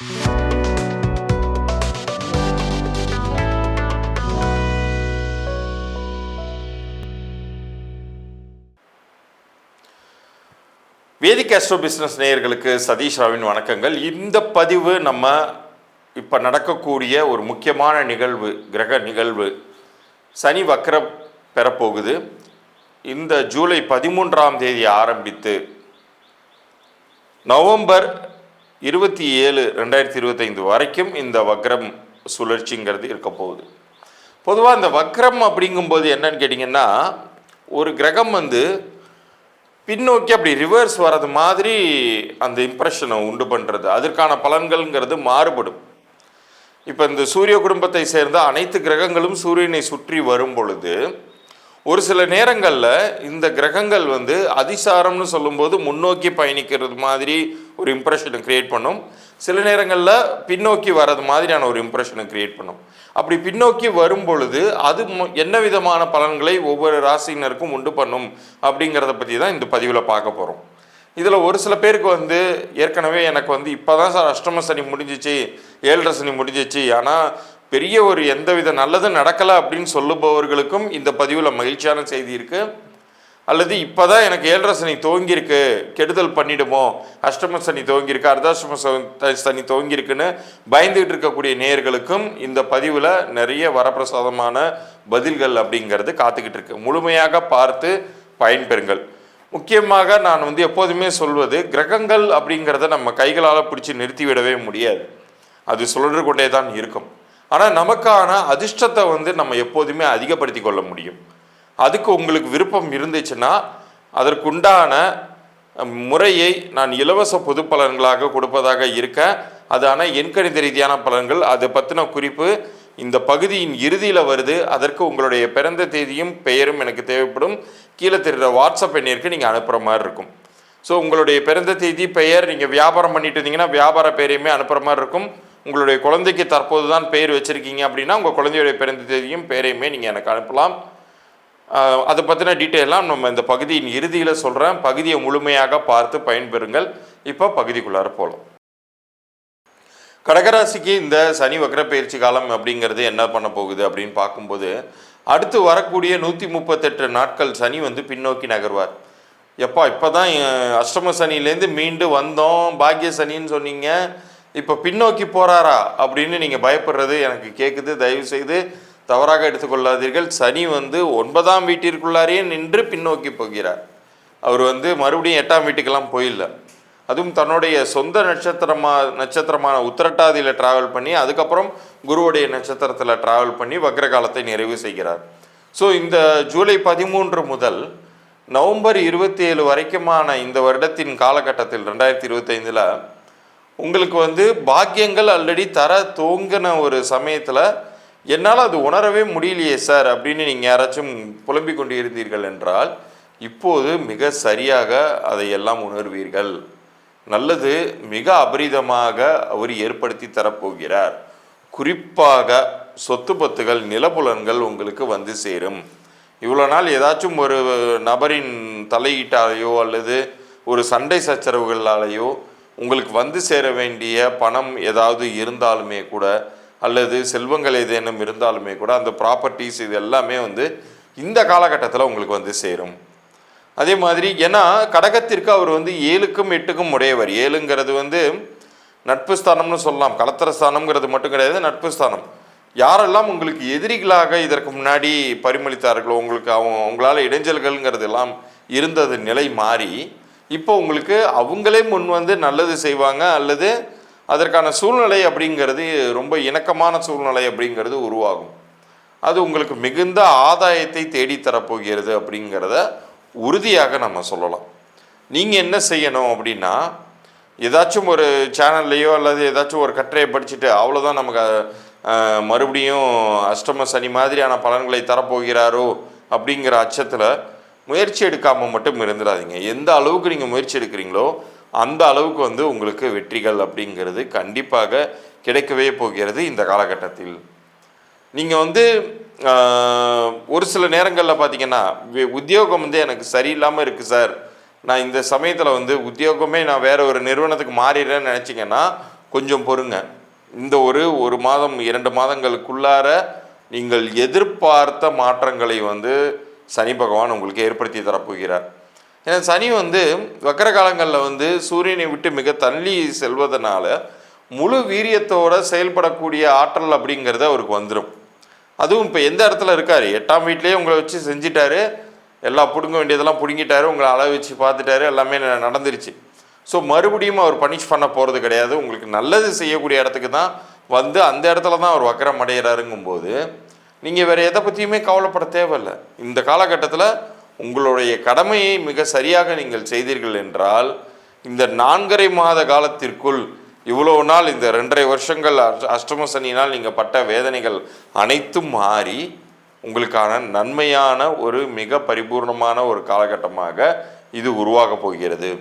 வேதிக் astro business நேயர்களுக்கு சதீஷ் ராவின் வணக்கங்கள். இந்த பதிவு நம்ம இப்போ நடக்கக்கூடிய ஒரு முக்கியமான நிகழ்வு, கிரக நிகழ்வு. சனி வக்ரம் பெறப்போகுது. இந்த ஜூலை 13ஆம் தேதி ஆரம்பித்து நவம்பர் 27, 2025 வரைக்கும் இந்த வக்ரம் சுழற்சிங்கிறது இருக்க போகுது. பொதுவாக இந்த வக்ரம் அப்படிங்கும்போது என்னன்னு கேட்டிங்கன்னா, ஒரு கிரகம் பின்னோக்கி அப்படி ரிவர்ஸ் வர்றது மாதிரி அந்த இம்ப்ரெஷனை உண்டு பண்ணுறது, அதற்கான பலன்கள்ங்கிறது மாறுபடும். இப்போ இந்த சூரிய குடும்பத்தை சேர்ந்த அனைத்து கிரகங்களும் சூரியனை சுற்றி வரும் பொழுது ஒரு சில நேரங்களில் இந்த கிரகங்கள் அதிசாரம்னு சொல்லும்போது முன்னோக்கி பயணிக்கிறது மாதிரி ஒரு இம்ப்ரெஷனை க்ரியேட் பண்ணும். சில நேரங்களில் பின்னோக்கி வர்றது மாதிரியான ஒரு இம்ப்ரெஷனை க்ரியேட் பண்ணும். அப்படி பின்னோக்கி வரும் பொழுது அது என்ன விதமான பலன்களை ஒவ்வொரு ராசினருக்கும் உண்டு பண்ணும் அப்படிங்கிறத பற்றி தான் இந்த பதிவில் பார்க்க போகிறோம். இதில் ஒரு சில பேருக்கு ஏற்கனவே எனக்கு இப்போ தான் சார் அஷ்டம சனி முடிஞ்சிச்சு, 7.5 சனி முடிஞ்சிச்சு, ஆனால் பெரிய ஒரு எந்தவித நல்லதும் நடக்கலை அப்படின்னு சொல்லுபவர்களுக்கும் இந்த பதிவில் மகிழ்ச்சியான செய்தி இருக்குது. அல்லது இப்போ தான் எனக்கு 7.5 சனி துவங்கியிருக்கு, கெடுதல் பண்ணிடுமோ, அஷ்டம சனி துவங்கியிருக்கு, அர்த்தாஷ்டம சனி துவங்கியிருக்குன்னு பயந்துகிட்டு இருக்கக்கூடிய நேயர்களுக்கும் இந்த பதிவில் நிறைய வரப்பிரசாதமான பதில்கள் அப்படிங்கிறது காத்துக்கிட்டு இருக்கு. முழுமையாக பார்த்து பயன்பெறுங்கள். முக்கியமாக நான் எப்போதுமே சொல்வது, கிரகங்கள் அப்படிங்கிறத நம்ம கைகளால் பிடிச்சி நிறுத்திவிடவே முடியாது. அது சுழன்று கொண்டே தான் இருக்கும். ஆனால் நமக்கான அதிர்ஷ்டத்தை நம்ம எப்போதுமே அதிகப்படுத்தி கொள்ள முடியும். அதுக்கு உங்களுக்கு விருப்பம் இருந்துச்சுன்னா அதற்குண்டான முறையை நான் இலவச பொது பலன்களாக கொடுப்பதாக இருக்கேன். அதான எண்கணித ரீதியான பலன்கள், அதை பற்றின குறிப்பு இந்த பகுதியின் இறுதியில் வருது. அதற்கு உங்களுடைய பிறந்த தேதியும் பெயரும் எனக்கு தேவைப்படும். கீழே தெரிகிற வாட்ஸ்அப் எண்ணிற்கு நீங்கள் அனுப்புகிற மாதிரி இருக்கும். ஸோ உங்களுடைய பிறந்த தேதி, பெயர், நீங்கள் வியாபாரம் பண்ணிட்டு இருந்தீங்கன்னா வியாபார பெயரையுமே அனுப்புகிற மாதிரி இருக்கும். உங்களுடைய குழந்தைக்கு தற்போது தான் பெயர் வச்சுருக்கீங்க அப்படின்னா உங்கள் குழந்தையுடைய பிறந்த தேதியும் பெயரையுமே நீங்கள் எனக்கு அனுப்பலாம். அதை பற்றின டீட்டெயிலாம் நம்ம இந்த பகுதியின் இறுதியில் சொல்கிறேன். பகுதியை முழுமையாக பார்த்து பயன்பெறுங்கள். இப்போ பகுதிக்குள்ளார போகலாம். கடகராசிக்கு இந்த சனி வக்ர பயிற்சி காலம் அப்படிங்கிறது என்ன பண்ண போகுது அப்படின்னு பார்க்கும்போது, அடுத்து வரக்கூடிய 138 நாட்கள் சனி பின்னோக்கி நகர்வார். இப்போ தான் அஷ்டம சனிலேருந்து மீண்டு வந்தோம், பாக்கிய சனின்னு சொன்னீங்க, இப்போ பின்னோக்கி போகிறாரா அப்படின்னு நீங்கள் பயப்படுறது எனக்கு கேட்குது. தயவு செய்து தவறாக எடுத்துக்கொள்ளாதீர்கள். சனி 9ஆம் வீட்டிற்குள்ளாரே நின்று பின்னோக்கி போகிறார். அவர் மறுபடியும் 8ஆம் வீட்டுக்கெல்லாம் போயில்லை. அதுவும் தன்னுடைய சொந்த நட்சத்திரமான உத்திரட்டாதியில் ட்ராவல் பண்ணி அதுக்கப்புறம் குருவுடைய நட்சத்திரத்தில் ட்ராவல் பண்ணி வக்ர காலத்தை நிறைவு செய்கிறார். ஸோ இந்த ஜூலை 13 முதல் நவம்பர் 27 வரைக்குமான இந்த வருடத்தின் காலகட்டத்தில் 2025 உங்களுக்கு பாக்கியங்கள் ஆல்ரெடி தர துவங்கின ஒரு சமயத்தில் என்னால் அது உணரவே முடியலையே சார் அப்படின்னு நீங்கள் யாராச்சும் புலம்பிக் கொண்டு இருந்தீர்கள் என்றால் இப்போது மிக சரியாக அதையெல்லாம் உணர்வீர்கள். நல்லது மிக அபரிதமாக அவர் ஏற்படுத்தி தரப்போகிறார். குறிப்பாக சொத்து பத்துகள், நிலப்புலன்கள் உங்களுக்கு சேரும். இவ்வளோ நாள் ஏதாச்சும் ஒரு நபரின் தலையீட்டாலேயோ அல்லது ஒரு சண்டை சச்சரவுகளாலேயோ உங்களுக்கு சேர வேண்டிய பணம் ஏதாவது இருந்தாலுமே கூட, அல்லது செல்வங்கள் ஏதேனும் இருந்தாலுமே கூட, அந்த ப்ராப்பர்ட்டிஸ் இது எல்லாமே இந்த காலகட்டத்தில் உங்களுக்கு சேரும். அதே மாதிரி ஏன்னா கடகத்திற்கு அவர் 7க்கும் 8க்கும் உடையவர். 7ங்கிறது நட்பு ஸ்தானம்னு சொல்லலாம். கலத்திர ஸ்தானம்ங்கிறது மட்டும் கிடையாது, நட்பு ஸ்தானம். யாரெல்லாம் உங்களுக்கு எதிரிகளாக இதற்கு முன்னாடி பரிமளித்தார்களோ, உங்களால் இடைஞ்சல்கள்ங்கிறது எல்லாம் இருந்தது நிலை மாறி இப்போ உங்களுக்கு அவங்களே முன் நல்லது செய்வாங்க, அல்லது அதற்கான சூழ்நிலை அப்படிங்கிறது ரொம்ப இணக்கமான சூழ்நிலை அப்படிங்கிறது உருவாகும். அது உங்களுக்கு மிகுந்த ஆதாயத்தை தேடித்தரப்போகிறது அப்படிங்கிறத உறுதியாக நம்ம சொல்லலாம். நீங்கள் என்ன செய்யணும் அப்படின்னா, ஏதாச்சும் ஒரு சேனல்லையோ அல்லது ஏதாச்சும் ஒரு கட்டுரையை படிச்சுட்டு அவ்வளோதான் நமக்கு மறுபடியும் அஷ்டம சனி மாதிரியான பலன்களை தரப்போகிறாரோ அப்படிங்கிற அச்சத்தில் முயற்சி எடுக்காமல் மட்டும் இருந்துடாதீங்க. எந்த அளவுக்கு நீங்கள் முயற்சி எடுக்கிறீங்களோ அந்த அளவுக்கு உங்களுக்கு வெற்றிகள் அப்படிங்கிறது கண்டிப்பாக கிடைக்கவே போகிறது. இந்த காலகட்டத்தில் நீங்கள் ஒரு சில நேரங்களில் பார்த்தீங்கன்னா, உத்தியோகம் எனக்கு சரியில்லாமல் இருக்குது சார், நான் இந்த சமயத்தில் உத்தியோகமே நான் வேறு ஒரு நிறுவனத்துக்கு மாறிடுறேன்னு நினச்சிங்கன்னா கொஞ்சம் பொறுங்க. இந்த ஒரு மாதம் 2 மாதங்களுக்குள்ளார நீங்கள் எதிர்பார்த்த மாற்றங்களை வந்து சனி பகவான் உங்களுக்கு ஏற்படுத்தி தரப்போகிறார். ஏன்னா சனி வந்து வக்கர காலங்களில் வந்து சூரியனை விட்டு மிக தள்ளி செல்வதனால முழு வீரியத்தோடு செயல்படக்கூடிய ஆற்றல் அப்படிங்கிறது அவருக்கு வந்துடும். அதுவும் இப்போ எந்த இடத்துல இருக்கார், 8ஆம் வீட்லேயே உங்களை வச்சு செஞ்சிட்டாரு, எல்லா பிடுங்க வேண்டியதெல்லாம் பிடுங்கிட்டாரு, உங்களை அளவு வச்சு பார்த்துட்டாரு, எல்லாமே நடந்துருச்சு. ஸோ மறுபடியும் அவர் பனிஷ் பண்ண போகிறது கிடையாது. உங்களுக்கு நல்லது செய்யக்கூடிய இடத்துக்கு தான் வந்து அந்த இடத்துல தான் அவர் வக்கரம் அடைகிறாருங்கும்போது நீங்கள் வேறு எதை பற்றியுமே கவலைப்பட தேவையில்லை. இந்த காலகட்டத்தில் உங்களுடைய கடமையை மிக சரியாக நீங்கள் செய்தீர்கள் என்றால் இந்த 4.5 மாத காலத்திற்குள் இவ்வளோ நாள் இந்த 2.5 வருஷங்கள் அஷ்டம சனியினால் நீங்கள் பட்ட வேதனைகள் அனைத்தும் மாறி உங்களுக்கான நன்மையான ஒரு மிக பரிபூர்ணமான ஒரு காலகட்டமாக இது உருவாக போகிறது.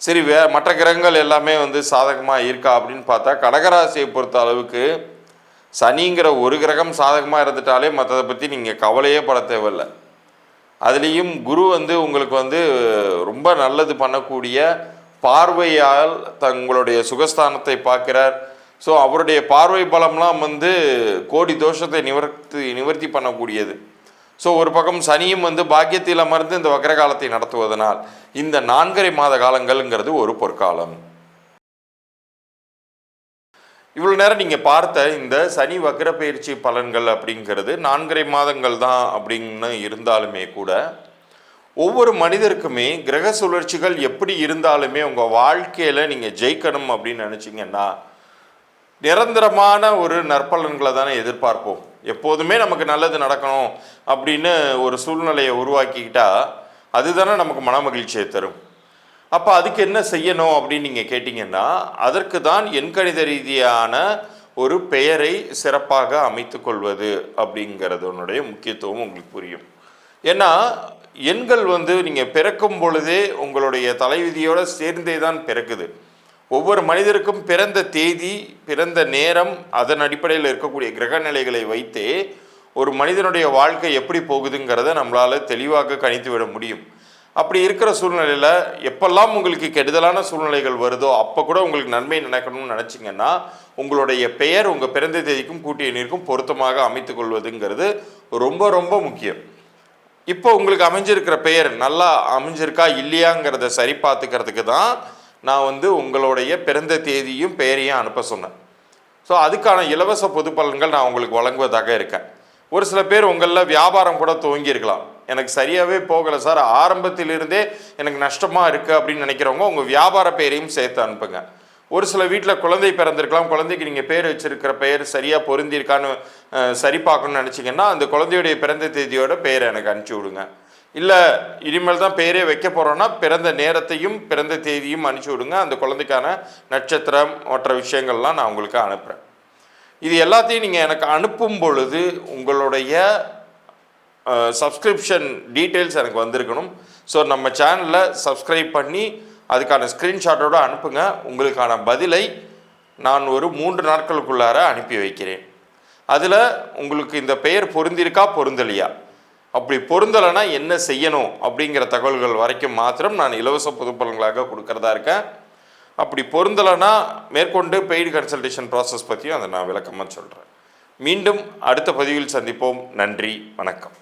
சரி, மற்ற கிரகங்கள் எல்லாமே வந்து சாதகமாக இருக்கா அப்படின்னு பார்த்தா கடகராசியை பொறுத்த அளவுக்கு சனிங்கிற ஒரு கிரகம் சாதகமாக இருந்துட்டாலே மற்றதை பற்றி நீங்கள் கவலையே பட தேவையில்லை. அதுலேயும் குரு வந்து உங்களுக்கு வந்து ரொம்ப நல்லது பண்ணக்கூடிய பார்வையால் தங்களுடைய சுகஸ்தானத்தை பார்க்கிறார். ஸோ அவருடைய பார்வை பலம்லாம் வந்து கோடி தோஷத்தை நிவர்த்தி பண்ணக்கூடியது. ஸோ ஒரு பக்கம் சனியும் வந்து பாக்கியத்தில் அமர்ந்து இந்த வக்கர காலத்தை நடத்துவதனால் இந்த 4.5 மாத காலங்கள்ங்கிறது ஒரு பொற்காலம். இவ்வளோ நேரம் நீங்கள் பார்த்த இந்த சனி வக்கர பயிற்சி பலன்கள் அப்படிங்கிறது 4.5 மாதங்கள் தான் அப்படின்னு இருந்தாலுமே கூட ஒவ்வொரு மனிதருக்குமே கிரக சுழற்சிகள் எப்படி இருந்தாலுமே உங்கள் வாழ்க்கையில் நீங்கள் ஜெயிக்கணும் அப்படின்னு நினச்சிங்கன்னா நிரந்தரமான ஒரு நற்பலன்களை தானே எதிர்பார்ப்போம். எப்போதுமே நமக்கு நல்லது நடக்கணும் அப்படின்னு ஒரு சூழ்நிலையை உருவாக்கிக்கிட்டா அதுதானே நமக்கு மன மகிழ்ச்சியை தரும். அப்போ அதுக்கு என்ன செய்யணும் அப்படின்னு நீங்கள் கேட்டிங்கன்னா அதற்கு தான் எண்கணித ரீதியான ஒரு பெயரை சிறப்பாக அமைத்து கொள்வது அப்படிங்கிறதுனுடைய முக்கியத்துவம் உங்களுக்கு புரியும். ஏன்னா எண்கள் வந்து நீங்கள் பிறக்கும் பொழுதே உங்களுடைய தலைவிதியோடு சேர்ந்தே தான் பிறக்குது. ஒவ்வொரு மனிதருக்கும் பிறந்த தேதி, பிறந்த நேரம், அதன் அடிப்படையில் இருக்கக்கூடிய கிரக நிலைகளை வைத்தே ஒரு மனிதனுடைய வாழ்க்கை எப்படி போகுதுங்கிறத நம்மளால் தெளிவாக கணித்து விட முடியும். அப்படி இருக்கிற சூழ்நிலையில் எப்பெல்லாம் உங்களுக்கு கெடுதலான சூழ்நிலைகள் வருதோ அப்போ கூட உங்களுக்கு நன்மை நினைக்கணும்னு நினச்சிங்கன்னா உங்களுடைய பெயர் உங்கள் பிறந்த தேதிக்கும் கூட்டிய எண்ணிற்கும் பொருத்தமாக அமைத்து கொள்வதுங்கிறது ரொம்ப ரொம்ப முக்கியம். இப்போ உங்களுக்கு அமைஞ்சிருக்கிற பெயர் நல்லா அமைஞ்சிருக்கா இல்லையாங்கிறத சரி பார்த்துக்கிறதுக்கு தான் நான் வந்து உங்களுடைய பிறந்த தேதியும் பெயரையும் அனுப்ப சொன்னேன். ஸோ அதுக்கான இலவச பொது பலன்கள் நான் உங்களுக்கு வழங்குவதாக இருக்கேன். ஒரு சில பேர் உங்களில் வியாபாரம் கூட துவங்கியிருக்கலாம், எனக்கு சரியாகவே போகலை சார், ஆரம்பத்திலிருந்தே எனக்கு நஷ்டமாக இருக்குது அப்படின்னு நினைக்கிறவங்க உங்கள் வியாபார பெயரையும் சேர்த்து அனுப்புங்க. ஒரு சில வீட்டில் குழந்தை பிறந்திருக்கலாம், குழந்தைக்கு நீங்கள் பேர் வச்சுருக்கிற பெயர் சரியாக பொருந்திருக்கான்னு சரி பார்க்கணுன்னு நினச்சிங்கன்னா அந்த குழந்தையுடைய பிறந்த தேதியோட பெயரை எனக்கு அனுப்பிச்சி விடுங்க. இல்லை இனிமேல் தான் பெயரே வைக்க போகிறோன்னா பிறந்த நேரத்தையும் பிறந்த தேதியும் அனுப்பிச்சி விடுங்க. அந்த குழந்தைக்கான நட்சத்திரம் மற்ற விஷயங்கள்லாம் நான் உங்களுக்கு அனுப்புகிறேன். இது எல்லாத்தையும் நீங்கள் எனக்கு அனுப்பும் பொழுது உங்களுடைய சப்ஸ்கிரிப்ஷன் டீட்டெயில்ஸ் எனக்கு வந்திருக்கணும். ஸோ நம்ம சேனலில் சப்ஸ்கிரைப் பண்ணி அதுக்கான ஸ்க்ரீன்ஷாட்டோடு அனுப்புங்க. உங்களுக்கான பதிலை நான் ஒரு 3 நாட்களுக்குள்ளார அனுப்பி வைக்கிறேன். அதில் உங்களுக்கு இந்த பெயர் பொருந்திருக்கா பொருந்தலையா, அப்படி பொருந்தலைன்னா என்ன செய்யணும் அப்படிங்கிற தகவல்கள் வரைக்கும் மாத்திரம் நான் இலவச பொது பலன்களாக கொடுக்கறதா இருக்கேன். அப்படி பொருந்தலைன்னா மேற்கொண்டு பெய்டு கன்சல்டேஷன் ப்ராசஸ் பற்றியும் அதை நான் விளக்கமாக சொல்கிறேன். மீண்டும் அடுத்த பதிவில் சந்திப்போம். நன்றி, வணக்கம்.